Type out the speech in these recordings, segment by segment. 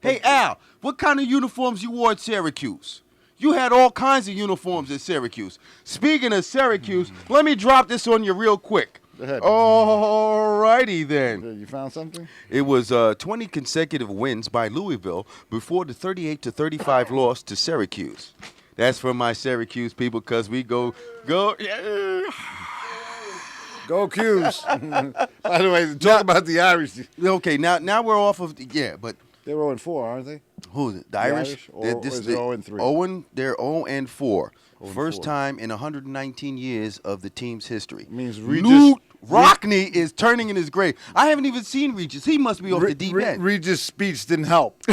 Hey, Al, what kind of uniforms you wore at Syracuse? You had all kinds of uniforms at Syracuse. Speaking of Syracuse, let me drop this on you real quick. Go ahead. All righty then. You found something? It was 20 consecutive wins by Louisville before the 38-35 loss to Syracuse. That's for my Syracuse people, because we go. Yeah. Go Qs. By the way, talk about the Irish. Okay, now we're off of but They were 0-4, aren't they? who is it? The Irish? Or is it 0-3? They're 0-4. 0-4. First time in 119 years of the team's history. Means Luke Rockne is turning in his grave. I haven't even seen Regis. He must be off the deep end. Regis' speech didn't help.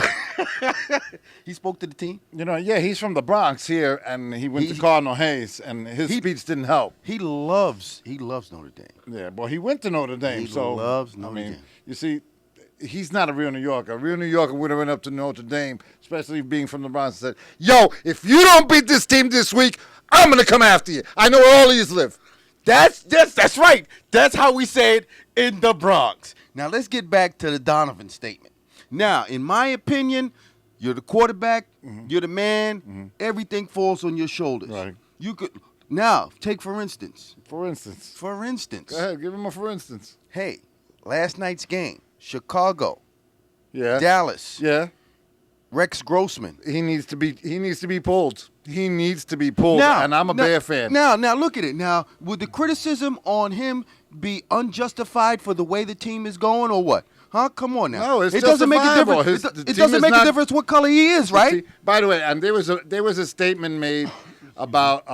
He spoke to the team? Yeah, he's from the Bronx here, and he went to Cardinal Hayes, and his speech didn't help. He loves Notre Dame. Yeah, well, he went to Notre Dame. He loves Notre Dame. You see, he's not a real New Yorker. A real New Yorker would have went up to Notre Dame, especially being from the Bronx, and said, yo, if you don't beat this team this week, I'm going to come after you. I know where all of you live. That's right. That's how we say it in the Bronx. Now, let's get back to the Donovan statement. Now, in my opinion, you're the quarterback, you're the man, everything falls on your shoulders. Right. You could now take for instance. For instance. Go ahead, give him a for instance. Hey, last night's game, Chicago, Yeah. Dallas, Yeah. Rex Grossman. He needs to be pulled. He needs to be pulled. And I'm a Bear fan. Now look at it. Now, would the criticism on him be unjustified for the way the team is going, or what? Huh? Come on now. No, it's it doesn't make a justifiable. difference. It doesn't make a difference what color he is, right? By the way, and there was a statement made about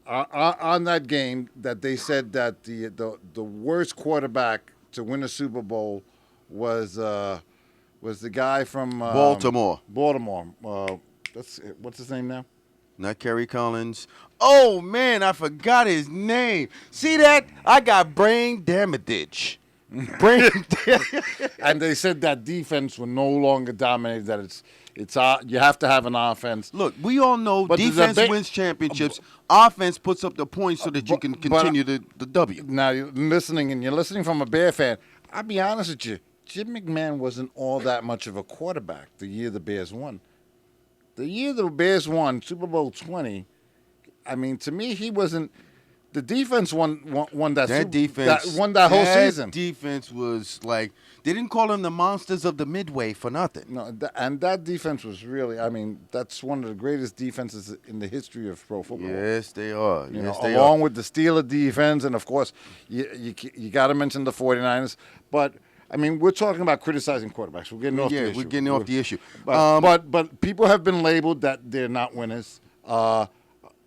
on that game that they said that the worst quarterback to win a Super Bowl was the guy from Baltimore. What's his name now? Not Kerry Collins. Oh, man, I forgot his name. See that? I got brain damage. And they said that defense will no longer dominate, that it's you have to have an offense. Look, we all know defense wins championships. Offense puts up the points so that you can continue the W. Now, you're listening from a Bear fan. I'll be honest with you. Jim McMahon wasn't all that much of a quarterback the year the Bears won. The year the Bears won Super Bowl 20, I mean, to me, he wasn't. The defense won that won that whole season. That defense was like, they didn't call them the monsters of the Midway for nothing. No, and that defense was really, I mean, that's one of the greatest defenses in the history of pro football. Yes, they are. Along with the Steelers defense, and of course, you got to mention the 49ers. But I mean, we're talking about criticizing quarterbacks. We're getting off the issue. We're getting off the issue. But people have been labeled that they're not winners.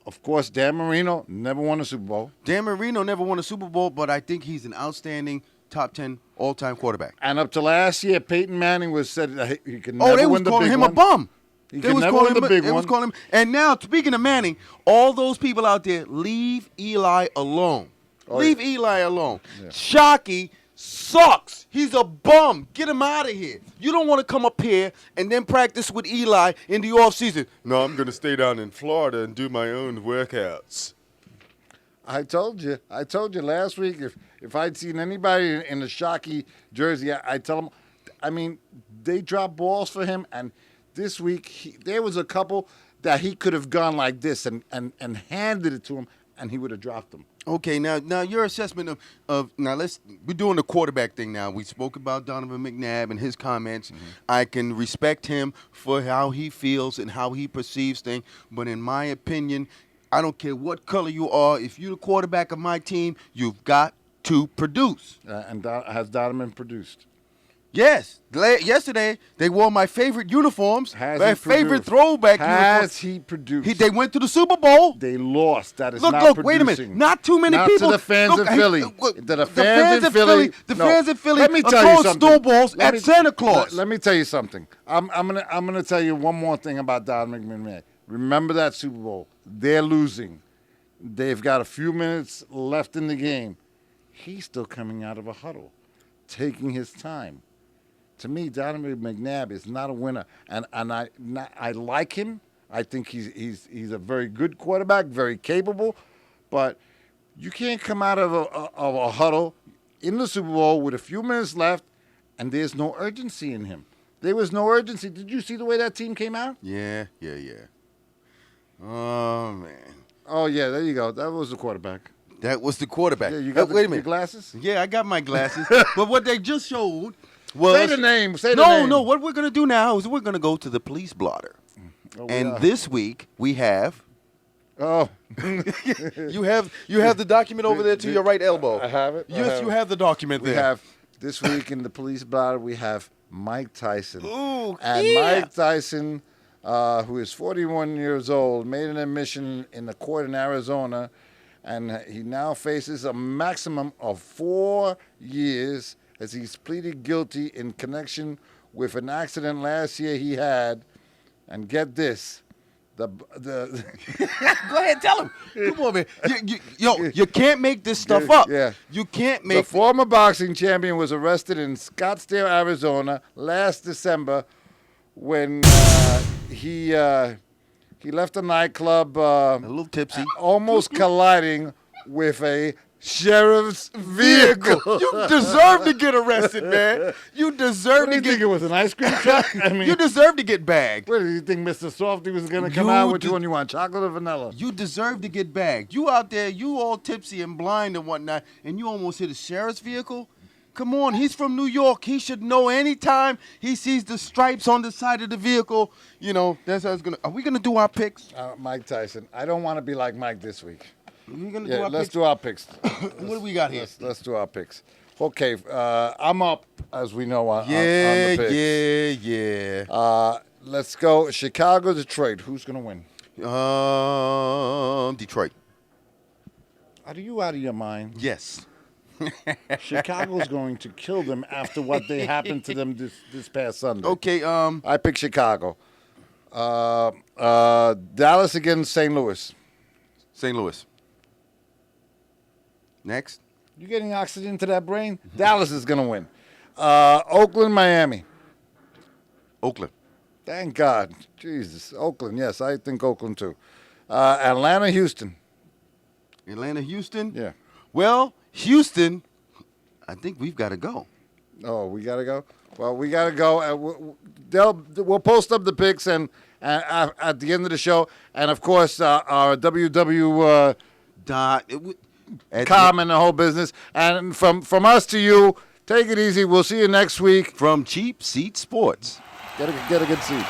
Of course, Dan Marino never won a Super Bowl. Dan Marino never won a Super Bowl, but I think he's an outstanding top 10 all-time quarterback. And up to last year, Peyton Manning was said that he could never win the big one. They was calling him a bum. They was calling him the big one. Calling him, and now, speaking of Manning, all those people out there, leave Eli alone. Eli alone. Yeah. Shockey sucks. He's a bum. Get him out of here. You don't want to come up here and then practice with Eli in the offseason. No, I'm going to stay down in Florida and do my own workouts. I told you last week, if I'd seen anybody in a Shockey jersey, I'd tell them, I mean, they dropped balls for him, and this week there was a couple that he could have gone like this and handed it to him, and he would have dropped them. Okay, now your assessment of we're doing the quarterback thing now. We spoke about Donovan McNabb and his comments. Mm-hmm. I can respect him for how he feels and how he perceives things, but in my opinion, I don't care what color you are. If you're the quarterback of my team, you've got to produce. And has Donovan produced? Yes. Yesterday, they wore my favorite uniforms. My favorite throwback uniforms. Has he produced? They went to the Super Bowl. They lost. That is not producing. Look, wait a minute. Not too many people. Not to the fans in Philly. The fans in Philly let me tell you something. Snowballs at Santa Claus. Let me tell you something. I'm gonna tell you one more thing about Donovan McMahon. Remember that Super Bowl. They're losing. They've got a few minutes left in the game. He's still coming out of a huddle, taking his time. To me, Donovan McNabb is not a winner, and I like him. I think he's a very good quarterback, very capable, but you can't come out of a huddle in the Super Bowl with a few minutes left, and there's no urgency in him. There was no urgency. Did you see the way that team came out? Yeah. Oh, man. Oh, yeah, there you go. That was the quarterback. That was the quarterback. Yeah, you got wait a your minute. glasses? Yeah, I got my glasses. But what they just showed was... Say the name. Say the name. No. What we're going to do now is we're going to go to the police blotter. Oh, And this week, we have... Oh. You have the document over there to your right elbow. I have it. Yes, you have the document We there. have, this week in the police blotter, we have Mike Tyson. Ooh, And yeah. Mike Tyson, who is 41 years old, made an admission in the court in Arizona, and he now faces a maximum of 4 years as he's pleaded guilty in connection with an accident last year he had. And get this, the Go ahead, tell him. Come on, man. You can't make this stuff up. Yeah. You can't The make... former boxing champion was arrested in Scottsdale, Arizona, last December when he left a nightclub a little tipsy. almost colliding with a sheriff's vehicle. You deserve to get arrested, man. You deserve What do to you get... think it was, an ice cream truck? I mean, You deserve to get bagged. what did you think, Mr. Softy was going to come You out? Which de- one you want, chocolate or vanilla? You deserve to get bagged. You out there, you all tipsy and blind and whatnot, and you almost hit a sheriff's vehicle? Come on, he's from New York. He should know anytime he sees the stripes on the side of the vehicle. You know, that's how it's going to... Are we going to do our picks? Mike Tyson. I don't want to be like Mike this week. Are we going to Yeah, do our let's picks? do our picks. What do we got here? Let's do our picks. Okay, I'm up, as we know, on the picks. Yeah. Let's go Chicago, Detroit. Who's going to win? Detroit. Are you out of your mind? Yes. Chicago's going to kill them after what they happened to them this past Sunday. Okay, I pick Chicago. Dallas against St. Louis. St. Louis. Next. You getting oxygen to that brain? Dallas is going to win. Oakland, Miami. Oakland. Thank God. Jesus. Oakland, yes, I think Oakland too. Atlanta, Houston. Atlanta, Houston. Yeah. Well, Houston, I think we've got to go. Oh, we got to go? Well, we got to go. We'll post up the picks and at the end of the show. And, of course, our WW com and the whole business. And from us to you, take it easy. We'll see you next week. From Cheepseetzz Sports. Get a good seat.